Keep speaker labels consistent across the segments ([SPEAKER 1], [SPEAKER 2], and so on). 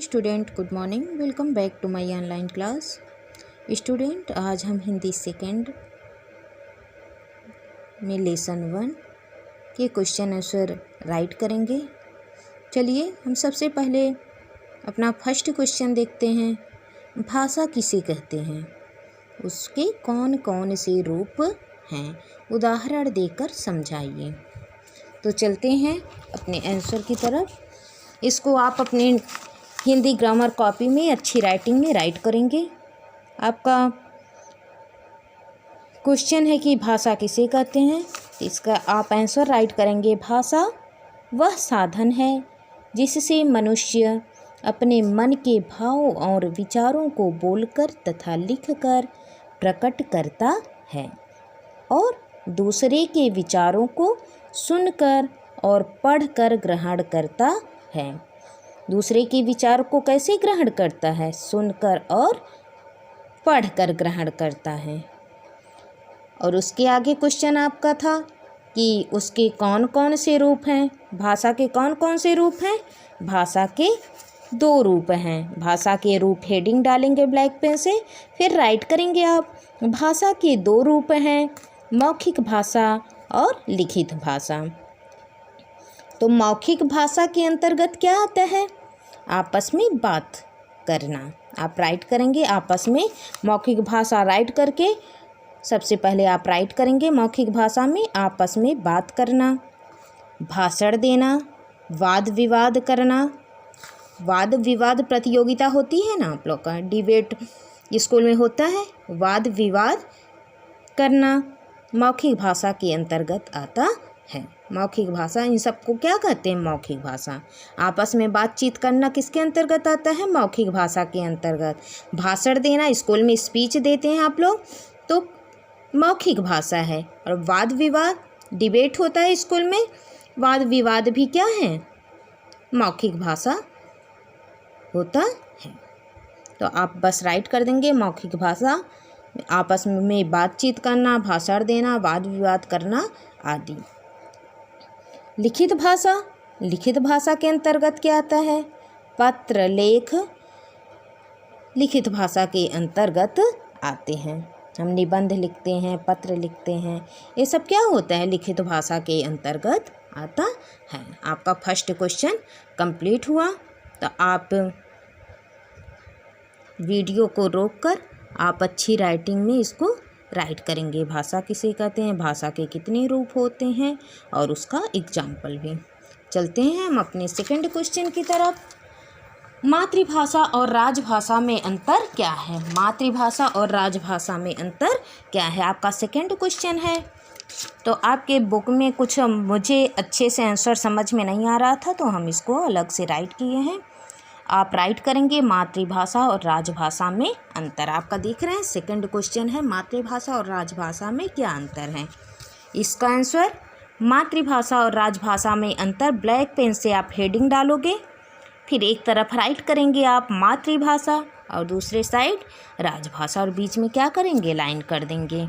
[SPEAKER 1] Student, good morning. Welcome back to my online class. Student, आज हम Hindi second में lesson 1 के क्वेश्चन आंसर राइट करेंगे। चलिए हम सबसे पहले अपना फर्स्ट क्वेश्चन देखते हैं। भाषा किसे कहते हैं, उसके कौन कौन से रूप हैं, उदाहरण देकर समझाइए। तो चलते हैं अपने आंसर की तरफ। इसको आप अपने हिंदी ग्रामर कॉपी में अच्छी राइटिंग में राइट करेंगे। आपका क्वेश्चन है कि भाषा किसे कहते हैं, इसका आप आंसर राइट करेंगे। भाषा वह साधन है जिससे मनुष्य अपने मन के भाव और विचारों को बोलकर तथा लिखकर प्रकट करता है और दूसरे के विचारों को सुनकर और पढ़कर ग्रहण करता है। दूसरे के विचार को कैसे ग्रहण करता है? सुनकर और पढ़कर ग्रहण करता है। और उसके आगे क्वेश्चन आपका था कि उसके कौन कौन से रूप हैं। भाषा के कौन कौन से रूप हैं? भाषा के 2 रूप हैं। भाषा के रूप हेडिंग डालेंगे ब्लैक पेन से, फिर राइट करेंगे आप। भाषा के 2 रूप हैं, मौखिक भाषा और लिखित भाषा। तो मौखिक भाषा के अंतर्गत क्या आता है? आपस में बात करना। आप राइट करेंगे आपस में मौखिक भाषा राइट करके। सबसे पहले आप राइट करेंगे मौखिक भाषा में आपस में बात करना, भाषण देना, वाद विवाद करना। वाद विवाद प्रतियोगिता होती है ना, आप लोग का डिबेट स्कूल में होता है। वाद विवाद करना मौखिक भाषा के अंतर्गत आता है। मौखिक भाषा, इन सबको क्या कहते हैं? मौखिक भाषा। आपस में बातचीत करना किसके अंतर्गत आता है? मौखिक भाषा के अंतर्गत। भाषण देना, स्कूल में स्पीच देते हैं आप लोग, तो मौखिक भाषा है। और वाद विवाद, डिबेट होता है स्कूल में, वाद विवाद भी क्या है? मौखिक भाषा होता है। तो आप बस राइट कर देंगे मौखिक भाषा, आपस में बातचीत करना, भाषण देना, वाद विवाद करना आदि। लिखित भाषा, लिखित भाषा के अंतर्गत क्या आता है? पत्र लेख लिखित भाषा के अंतर्गत आते हैं। हम निबंध लिखते हैं, पत्र लिखते हैं, ये सब क्या होता है? लिखित भाषा के अंतर्गत आता है। आपका फर्स्ट क्वेश्चन कंप्लीट हुआ। तो आप वीडियो को रोककर आप अच्छी राइटिंग में इसको राइट करेंगे। भाषा किसे कहते हैं, भाषा के कितने रूप होते हैं और उसका एग्जाम्पल भी। चलते हैं हम अपने सेकंड क्वेश्चन की तरफ। मातृभाषा और राजभाषा में अंतर क्या है? मातृभाषा और राजभाषा में अंतर क्या है, आपका सेकंड क्वेश्चन है। तो आपके बुक में कुछ मुझे अच्छे से आंसर समझ में नहीं आ रहा था, तो हम इसको अलग से राइट किए हैं। आप राइट करेंगे मातृभाषा और राजभाषा में अंतर। आपका देख रहे हैं सेकंड क्वेश्चन है, मातृभाषा और राजभाषा में क्या अंतर है। इसका आंसर मातृभाषा और राजभाषा में अंतर, ब्लैक पेन से आप हेडिंग डालोगे, फिर एक तरफ राइट करेंगे आप मातृभाषा और दूसरे साइड राजभाषा, और बीच में क्या करेंगे? लाइन कर देंगे।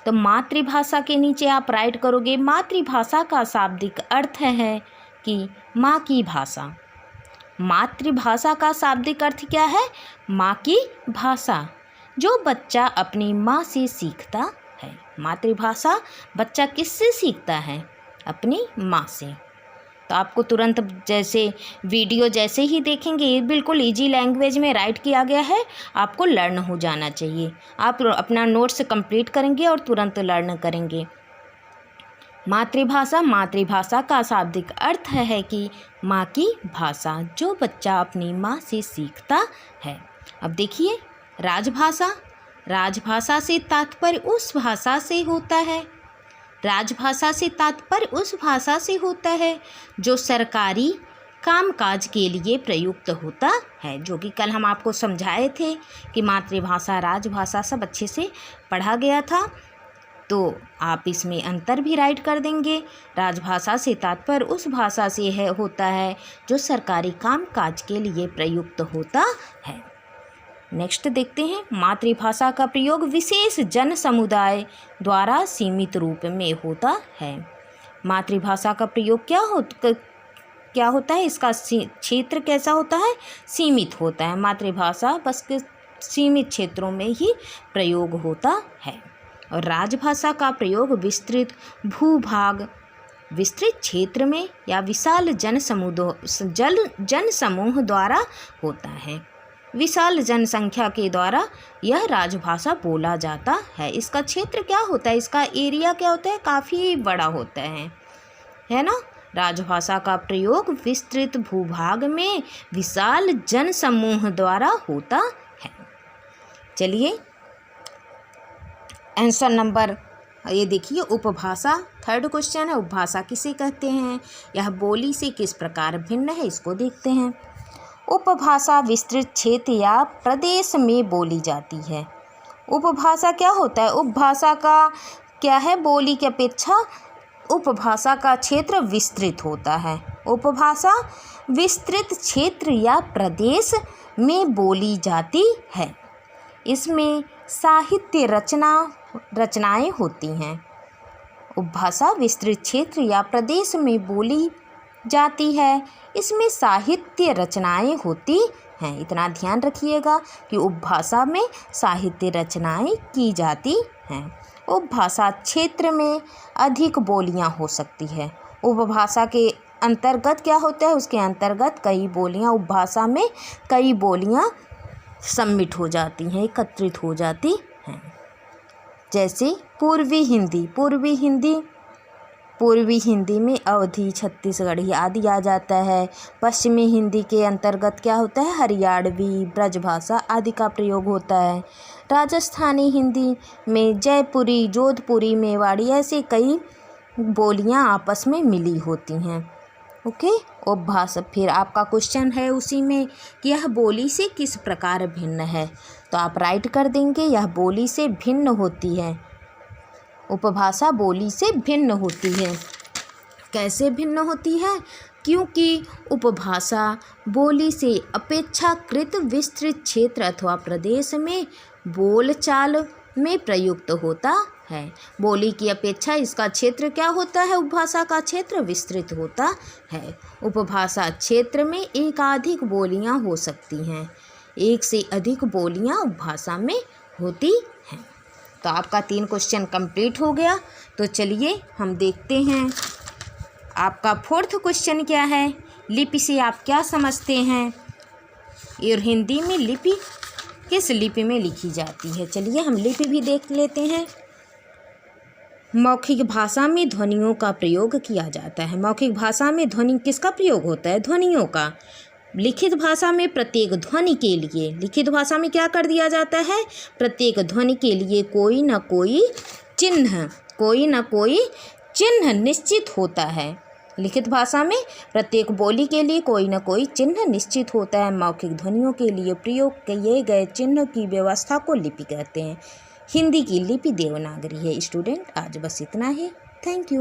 [SPEAKER 1] तो मातृभाषा के नीचे आप राइट करोगे मातृभाषा का शाब्दिक अर्थ है कि माँ की भाषा। मातृभाषा का शाब्दिक अर्थ क्या है? माँ की भाषा, जो बच्चा अपनी माँ से सीखता है। मातृभाषा बच्चा किससे सीखता है? अपनी माँ से। तो आपको तुरंत जैसे वीडियो जैसे ही देखेंगे, ये बिल्कुल इजी लैंग्वेज में राइट किया गया है, आपको लर्न हो जाना चाहिए। आप अपना नोट्स कंप्लीट करेंगे और तुरंत लर्न करेंगे। मातृभाषा, मातृभाषा का शाब्दिक अर्थ है कि माँ की भाषा, जो बच्चा अपनी माँ से सीखता है। अब देखिए राजभाषा, राजभाषा से तात्पर्य उस भाषा से होता है। राजभाषा से तात्पर्य उस भाषा से होता है जो सरकारी कामकाज के लिए प्रयुक्त होता है, जो कि कल हम आपको समझाए थे कि मातृभाषा राजभाषा सब अच्छे से पढ़ा गया था। तो आप इसमें अंतर भी राइट कर देंगे। राजभाषा से तात्पर्य उस भाषा से होता है जो सरकारी कामकाज के लिए प्रयुक्त होता है। नेक्स्ट देखते हैं, मातृभाषा का प्रयोग विशेष जन समुदाय द्वारा सीमित रूप में होता है। मातृभाषा का प्रयोग क्या होता है, इसका क्षेत्र कैसा होता है, सीमित होता है। मातृभाषा बस के सीमित क्षेत्रों में ही प्रयोग होता है। और राजभाषा का प्रयोग विस्तृत भूभाग, विस्तृत क्षेत्र में या विशाल जनसमूह द्वारा होता है। विशाल जनसंख्या के द्वारा यह राजभाषा बोला जाता है। इसका क्षेत्र क्या होता है, इसका एरिया क्या होता है, काफ़ी बड़ा होता है ना। राजभाषा का प्रयोग विस्तृत भूभाग में विशाल जनसमूह द्वारा होता है। चलिए आंसर नंबर ये देखिए, उपभाषा, थर्ड क्वेश्चन है, उपभाषा किसे कहते हैं, यह बोली से किस प्रकार भिन्न है, इसको देखते हैं। उपभाषा विस्तृत क्षेत्र या प्रदेश में बोली जाती है। उपभाषा क्या होता है, उपभाषा का क्या है, बोली की अपेक्षा उपभाषा का क्षेत्र विस्तृत होता है। उपभाषा विस्तृत क्षेत्र या प्रदेश में बोली जाती है। इसमें साहित्य रचनाएं होती हैं। उपभाषा विस्तृत क्षेत्र या प्रदेश में बोली जाती है, इसमें साहित्य रचनाएं होती हैं। इतना ध्यान रखिएगा कि उपभाषा में साहित्य रचनाएं की जाती हैं। उपभाषा क्षेत्र में अधिक बोलियां हो सकती है। उपभाषा के अंतर्गत क्या होता है, उसके अंतर्गत कई बोलियां, उपभाषा में कई बोलियां सम्मिलित हो जाती हैं, एकत्रित हो जाती हैं। जैसे पूर्वी हिंदी में अवधी, छत्तीसगढ़ी आदि आ जाता है। पश्चिमी हिंदी के अंतर्गत क्या होता है, हरियाणवी, ब्रजभाषा आदि का प्रयोग होता है। राजस्थानी हिंदी में जयपुरी, जोधपुरी, मेवाड़ी ऐसे कई बोलियां आपस में मिली होती हैं। ओके, उपभाषा। फिर आपका क्वेश्चन है उसी में कि यह बोली से किस प्रकार भिन्न है, तो आप राइट कर देंगे, यह बोली से भिन्न होती है। उपभाषा बोली से भिन्न होती है। कैसे भिन्न होती है, क्योंकि उपभाषा बोली से अपेक्षाकृत विस्तृत क्षेत्र अथवा प्रदेश में बोलचाल में प्रयुक्त होता है। बोली की अपेक्षा इसका क्षेत्र क्या होता है, उपभाषा का क्षेत्र विस्तृत होता है। उपभाषा क्षेत्र में एकाधिक बोलियां हो सकती हैं, एक से अधिक बोलियां उपभाषा में होती हैं। तो आपका 3 क्वेश्चन कंप्लीट हो गया। तो चलिए हम देखते हैं आपका 4th क्वेश्चन क्या है। लिपि से आप क्या समझते हैं, और हिंदी में लिपि किस लिपि में लिखी जाती है। चलिए हम लिपि भी देख लेते हैं। मौखिक भाषा में ध्वनियों का प्रयोग किया जाता है। मौखिक भाषा में ध्वनि किसका प्रयोग होता है, ध्वनियों का। लिखित भाषा में प्रत्येक ध्वनि के लिए, लिखित भाषा में क्या कर दिया जाता है, प्रत्येक ध्वनि के लिए कोई न कोई चिन्ह निश्चित होता है। लिखित भाषा में प्रत्येक बोली के लिए कोई न कोई चिन्ह निश्चित होता है। मौखिक ध्वनियों के लिए प्रयोग किए गए चिन्ह की व्यवस्था को लिपि कहते हैं। हिंदी की लिपि देवनागरी है। स्टूडेंट, आज बस इतना ही। Thank you.